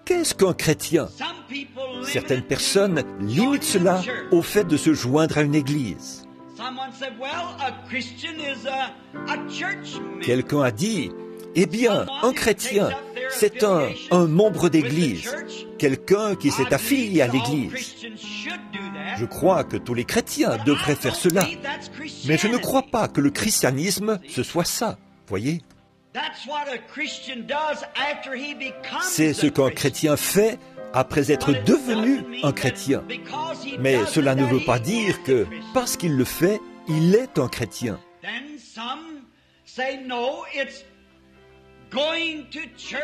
qu'est-ce qu'un chrétien? Certaines personnes limitent cela au fait de se joindre à une église. Quelqu'un a dit, eh bien, un chrétien, c'est un membre d'église, quelqu'un qui s'est affilié à l'église. Je crois que tous les chrétiens devraient faire cela, mais je ne crois pas que le christianisme, ce soit ça, voyez? C'est ce qu'un chrétien fait après être devenu un chrétien. Mais cela ne veut pas dire que, parce qu'il le fait, il est un chrétien.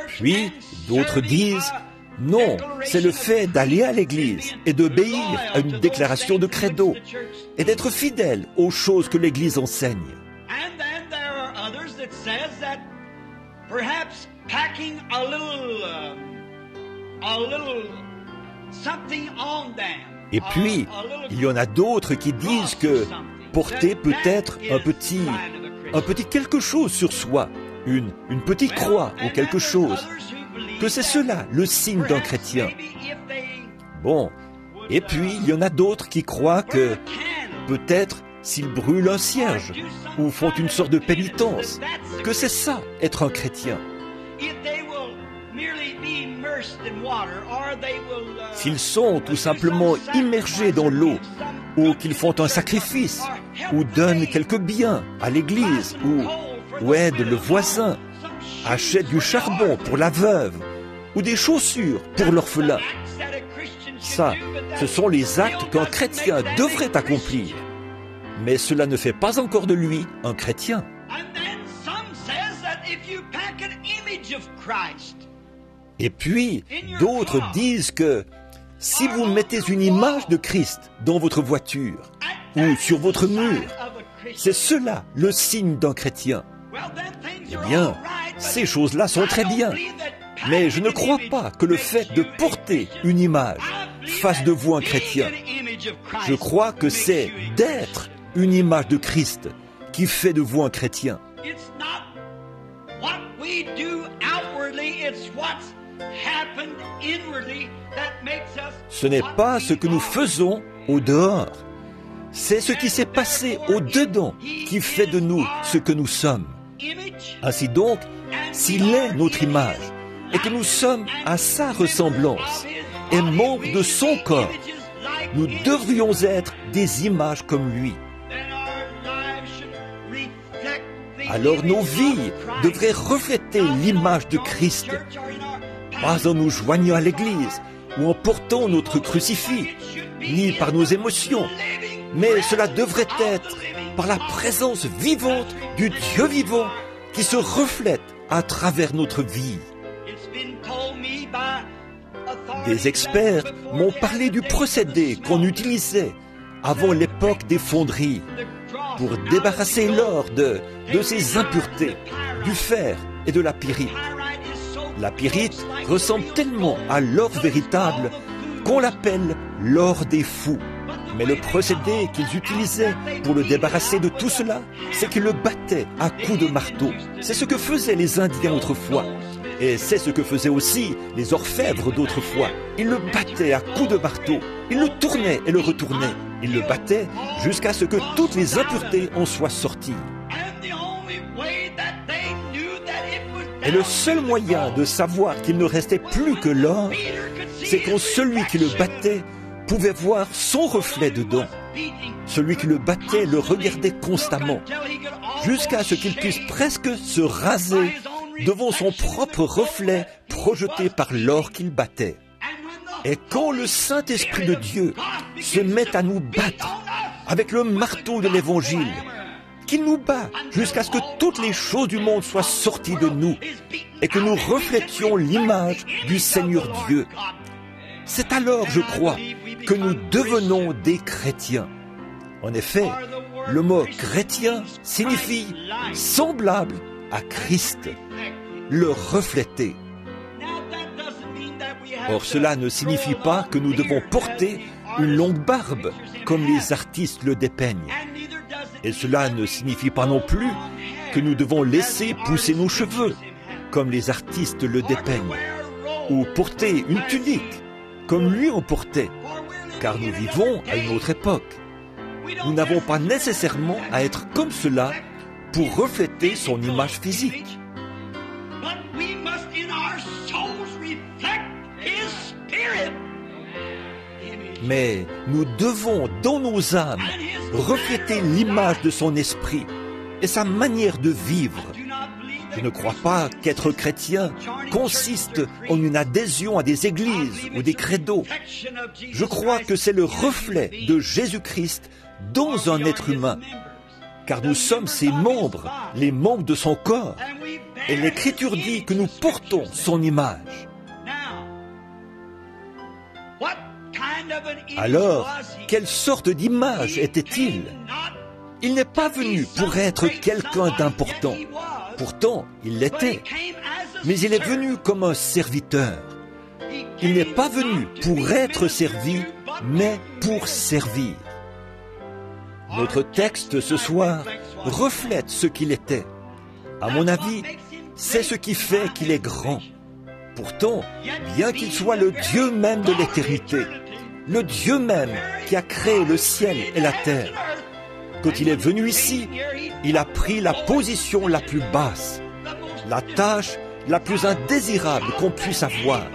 Puis, d'autres disent, non, c'est le fait d'aller à l'église et d'obéir à une déclaration de credo et d'être fidèle aux choses que l'église enseigne. Et puis, il y en a d'autres qui disent que porter peut-être un petit quelque chose sur soi, une petite croix ou quelque chose, que c'est cela le signe d'un chrétien. Bon, et puis il y en a d'autres qui croient que peut-être s'ils brûlent un cierge ou font une sorte de pénitence, que c'est ça être un chrétien. S'ils sont tout simplement immergés dans l'eau, ou qu'ils font un sacrifice, ou donnent quelques biens à l'église, ou aident le voisin, achètent du charbon pour la veuve, ou des chaussures pour l'orphelin. Ça, ce sont les actes qu'un chrétien devrait accomplir. Mais cela ne fait pas encore de lui un chrétien. Et puis, d'autres disent que si vous mettez une image de Christ dans votre voiture ou sur votre mur, c'est cela le signe d'un chrétien. Eh bien, ces choses-là sont très bien, mais je ne crois pas que le fait de porter une image fasse de vous un chrétien. Je crois que c'est d'être une image de Christ qui fait de vous un chrétien. Ce n'est pas ce que nous faisons au dehors, c'est ce qui s'est passé au dedans qui fait de nous ce que nous sommes. Ainsi donc, s'il est notre image et que nous sommes à sa ressemblance et membres de son corps, nous devrions être des images comme lui. Alors nos vies devraient refléter l'image de Christ, pas en nous joignant à l'église ou en portant notre crucifix, ni par nos émotions, mais cela devrait être par la présence vivante du Dieu vivant qui se reflète à travers notre vie. Des experts m'ont parlé du procédé qu'on utilisait avant l'époque des fonderies pour débarrasser l'or de ses impuretés, du fer et de la pyrite. La pyrite ressemble tellement à l'or véritable qu'on l'appelle l'or des fous. Mais le procédé qu'ils utilisaient pour le débarrasser de tout cela, c'est qu'ils le battaient à coups de marteau. C'est ce que faisaient les Indiens autrefois. Et c'est ce que faisaient aussi les orfèvres d'autrefois. Ils le battaient à coups de marteau. Ils le tournaient et le retournaient. Ils le battaient jusqu'à ce que toutes les impuretés en soient sorties. Et le seul moyen de savoir qu'il ne restait plus que l'or, c'est quand celui qui le battait pouvait voir son reflet dedans. Celui qui le battait le regardait constamment, jusqu'à ce qu'il puisse presque se raser devant son propre reflet projeté par l'or qu'il battait. Et quand le Saint-Esprit de Dieu se met à nous battre avec le marteau de l'Évangile, qu'il nous bat jusqu'à ce que toutes les choses du monde soient sorties de nous et que nous reflétions l'image du Seigneur Dieu, c'est alors, je crois, que nous devenons des chrétiens. En effet, le mot chrétien signifie semblable à Christ, le refléter. Or, cela ne signifie pas que nous devons porter une longue barbe comme les artistes le dépeignent. Et cela ne signifie pas non plus que nous devons laisser pousser nos cheveux comme les artistes le dépeignent. ou porter une tunique, comme lui en portait, car nous vivons à une autre époque. Nous n'avons pas nécessairement à être comme cela pour refléter son image physique. Mais nous devons, dans nos âmes, refléter l'image de son esprit et sa manière de vivre. Je ne crois pas qu'être chrétien consiste en une adhésion à des églises ou des credos. Je crois que c'est le reflet de Jésus-Christ dans un être humain, car nous sommes ses membres, les membres de son corps, et l'Écriture dit que nous portons son image. Alors, quelle sorte d'image était-il? Il n'est pas venu pour être quelqu'un d'important. Pourtant, il l'était. Mais il est venu comme un serviteur. Il n'est pas venu pour être servi, mais pour servir. Notre texte ce soir reflète ce qu'il était. À mon avis, c'est ce qui fait qu'il est grand. Pourtant, bien qu'il soit le Dieu même de l'éternité, le Dieu même qui a créé le ciel et la terre, quand il est venu ici, il a pris la position la plus basse, la tâche la plus indésirable qu'on puisse avoir,